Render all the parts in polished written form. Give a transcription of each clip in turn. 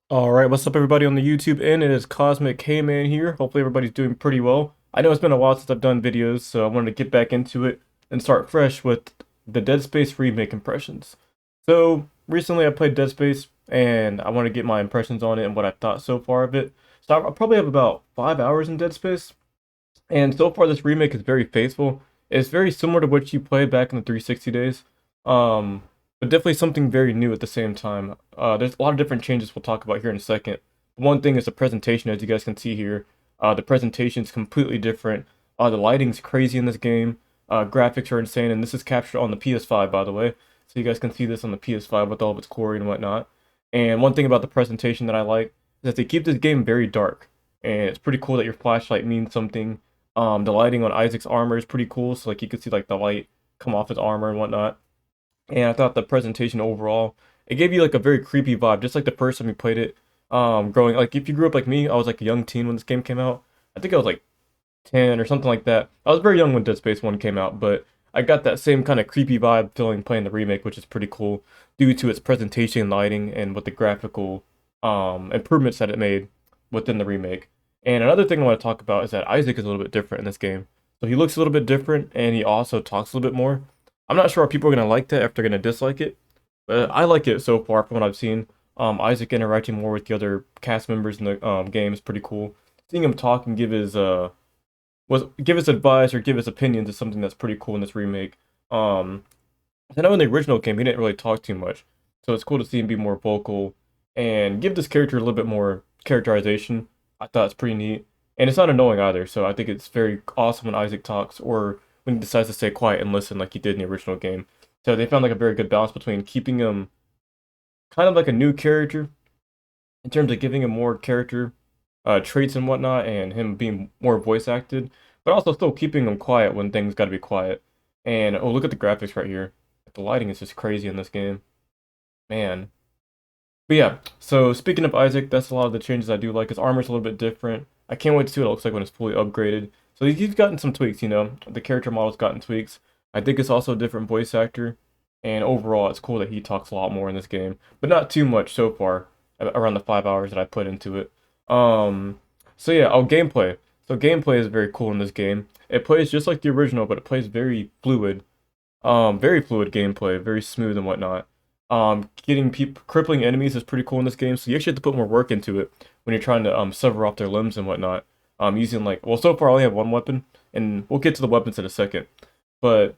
Alright, what's up everybody on the YouTube end? It is Cosmic K-Man here. Hopefully everybody's doing pretty well. I know it's been a while since I've done videos, so I wanted to get back into it and start fresh with the Dead Space remake impressions. So, recently I played Dead Space, and I want to get my impressions on it and what I thought so far of it. So I probably have about 5 hours in Dead Space, and so far this remake is very faithful. It's very similar to what you played back in the 360 days. Um, but definitely something very new at the same time. There's a lot of different changes we'll talk about here in a second. One thing is the presentation, as you guys can see here. The presentation is completely different. The lighting's crazy in this game. Graphics are insane, and this is captured on the PS5, by the way. So you guys can see this on the PS5 with all of its glory and whatnot. And one thing about the presentation that I like is that they keep this game very dark. And it's pretty cool that your flashlight means something. The lighting on Isaac's armor is pretty cool, so like you can see like the light come off his armor and whatnot. And I thought the presentation overall, it gave you like a very creepy vibe, just like the first time you played it. Growing like if you grew up like me, I was like a young teen when this game came out. I think I was like 10 or something like that. I was very young when Dead Space 1 came out, but I got that same kind of creepy vibe feeling playing the remake, which is pretty cool due to its presentation and lighting and with the graphical improvements that it made within the remake. And another thing I want to talk about is that Isaac is a little bit different in this game. So he looks a little bit different and he also talks a little bit more. I'm not sure if people are gonna like that, if they're gonna dislike it, but I like it so far from what I've seen. Isaac interacting more with the other cast members in the game is pretty cool. Seeing him talk and give his advice or give his opinions is something that's pretty cool in this remake. Um, I know in the original game he didn't really talk too much, so it's cool to see him be more vocal and give this character a little bit more characterization. I thought it's pretty neat, and it's not annoying either. So I think it's very awesome when Isaac talks or when he decides to stay quiet and listen like he did in the original game. So they found like a very good balance between keeping him kind of like a new character in terms of giving him more character traits and whatnot, and him being more voice acted, but also still keeping him quiet when things got to be quiet. And oh, look at the graphics right here. The lighting is just crazy in this game, man. But yeah, so speaking of Isaac, that's a lot of the changes I do like. His armor's a little bit different. I can't wait to see what it looks like when it's fully upgraded. So he's gotten some tweaks, you know. The character model's gotten tweaks. I think it's also a different voice actor. And overall, it's cool that he talks a lot more in this game. But not too much so far, around the 5 hours that I put into it. Um, so yeah, gameplay. So gameplay is very cool in this game. It plays just like the original, but it plays very fluid. Very fluid gameplay, very smooth and whatnot. Getting people crippling enemies is pretty cool in this game, so you actually have to put more work into it when you're trying to sever off their limbs and whatnot. Using like well, so far I only have one weapon, and we'll get to the weapons in a second. But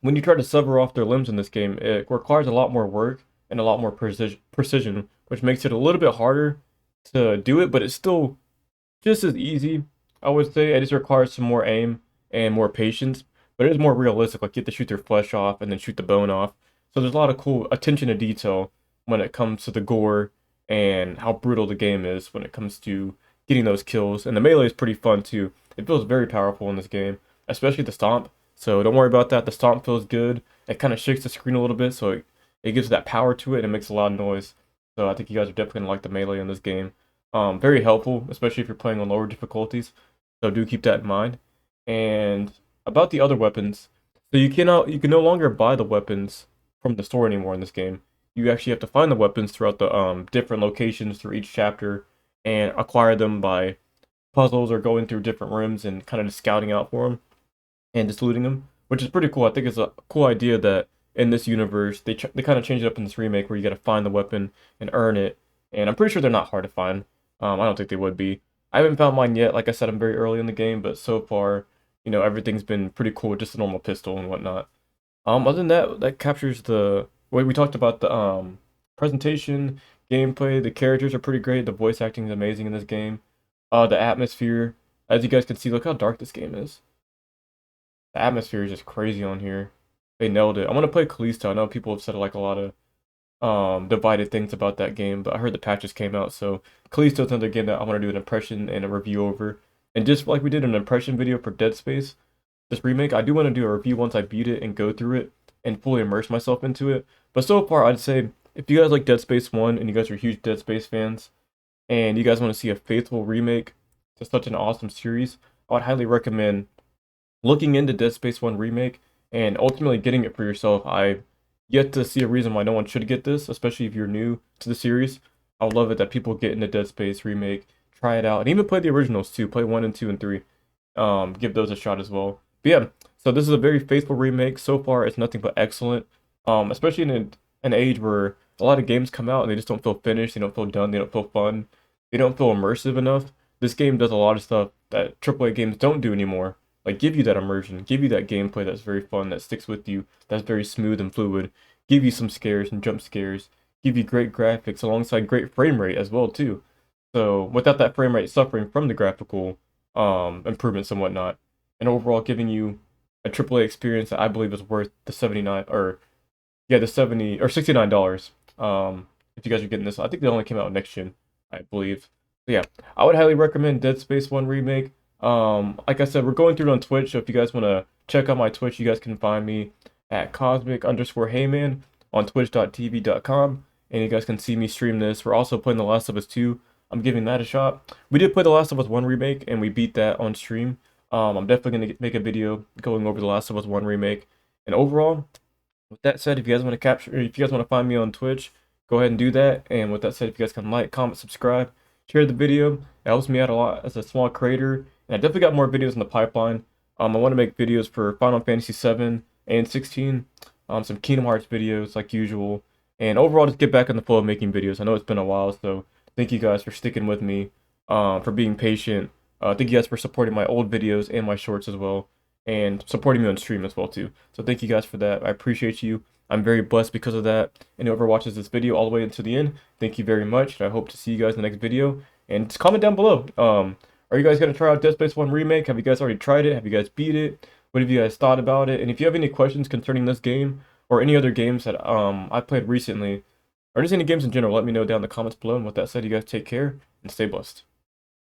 when you try to sever off their limbs in this game, it requires a lot more work and a lot more precision, which makes it a little bit harder to do it, but it's still just as easy, I would say. It just requires some more aim and more patience, but it is more realistic. Like you have to shoot their flesh off and then shoot the bone off. So there's a lot of cool attention to detail when it comes to the gore and how brutal the game is when it comes to getting those kills. And the melee is pretty fun too. It feels very powerful in this game, especially the stomp. So don't worry about that. The stomp feels good. It kind of shakes the screen a little bit, so it gives that power to it and it makes a lot of noise. So I think you guys are definitely gonna like the melee in this game. Very helpful, especially if you're playing on lower difficulties. So do keep that in mind. And about the other weapons, so you can no longer buy the weapons from the store anymore in this game. You actually have to find the weapons throughout the different locations through each chapter and acquire them by puzzles or going through different rooms and kind of just scouting out for them and just looting them, which is pretty cool. I think it's a cool idea that in this universe they kind of changed it up in this remake where you got to find the weapon and earn it. And I'm pretty sure they're not hard to find. I don't think they would be. I haven't found mine yet. Like I said, I'm very early in the game, but so far, everything's been pretty cool with just a normal pistol and whatnot. Other than that, that captures the way we talked about the presentation, gameplay. The characters are pretty great. The voice acting is amazing in this game. The atmosphere, as you guys can see, look how dark this game is. The atmosphere is just crazy on here. They nailed it. I want to play Callisto. I know people have said like a lot of divided things about that game, but I heard the patches came out, so Callisto's another game that I want to do an impression and a review over. And just like we did an impression video for Dead Space, this remake, I do want to do a review once I beat it and go through it and fully immerse myself into it. But so far, I'd say if you guys like Dead Space 1 and you guys are huge Dead Space fans, and you guys want to see a faithful remake to such an awesome series, I would highly recommend looking into Dead Space 1 Remake and ultimately getting it for yourself. I yet to see a reason why no one should get this, especially if you're new to the series. I would love it that people get into Dead Space Remake, try it out, and even play the originals too. Play 1 and 2 and 3. Give those a shot as well. But yeah, so this is a very faithful remake. So far, it's nothing but excellent. Especially in an age where a lot of games come out and they just don't feel finished, they don't feel done, they don't feel fun, they don't feel immersive enough. This game does a lot of stuff that AAA games don't do anymore. Like give you that immersion, give you that gameplay that's very fun, that sticks with you, that's very smooth and fluid, give you some scares and jump scares, give you great graphics alongside great frame rate as well too. So without that frame rate suffering from the graphical improvements and whatnot, and overall giving you a AAA experience that I believe is worth the 79 or yeah, the 70 or $69. If you guys are getting this, I think they only came out next gen, I believe. But yeah, I would highly recommend Dead Space 1 Remake. Like I said, we're going through it on Twitch, so if you guys want to check out my Twitch, you guys can find me at cosmic_heyman on twitch.tv.com, and you guys can see me stream this. We're also playing The Last of Us 2. I'm giving that a shot. We did play The Last of Us 1 Remake, and we beat that on stream. I'm definitely going to make a video going over The Last of Us 1 Remake. And overall, with that said, if you guys want to if you guys want to find me on Twitch, go ahead and do that. And with that said, if you guys can like, comment, subscribe, share the video, it helps me out a lot as a small creator. And I definitely got more videos in the pipeline. I want to make videos for Final Fantasy 7 and 16, some Kingdom Hearts videos like usual, and overall just get back in the flow of making videos. I know it's been a while, so thank you guys for sticking with me, for being patient. Thank you guys for supporting my old videos and my shorts as well, and supporting me on stream as well too. So thank you guys for that. I appreciate you. I'm very blessed because of that. And whoever watches this video all the way into the end, thank you very much. And I hope to see you guys in the next video. And just comment down below. Are you guys gonna try out Dead Space 1 Remake? Have you guys already tried it? Have you guys beat it? What have you guys thought about it? And if you have any questions concerning this game or any other games that I played recently, or just any games in general, let me know down in the comments below. And with that said, you guys take care and stay blessed.